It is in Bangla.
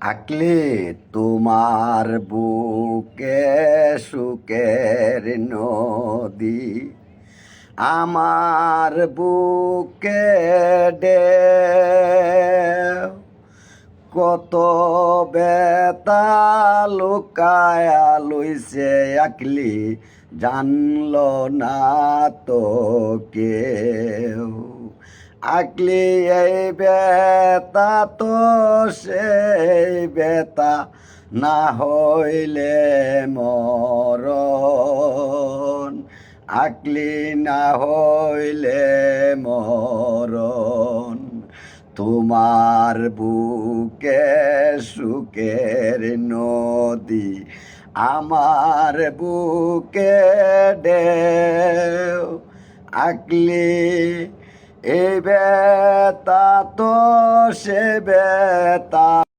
আকলে তোমার বুকে সুখের নদী, আমার বুকে ঢেউ কত বেতা লুকায়া লইছে আকলি জানল না তো কেউ। আকলি এই বেতা তো সেই বেতা না হইলে মরণ, আকলি না হইলে মরণ। তোমার বুকে সুখের নদী, আমার বুকে ঢেউ আকলি এই বেতা তো সে বেতা।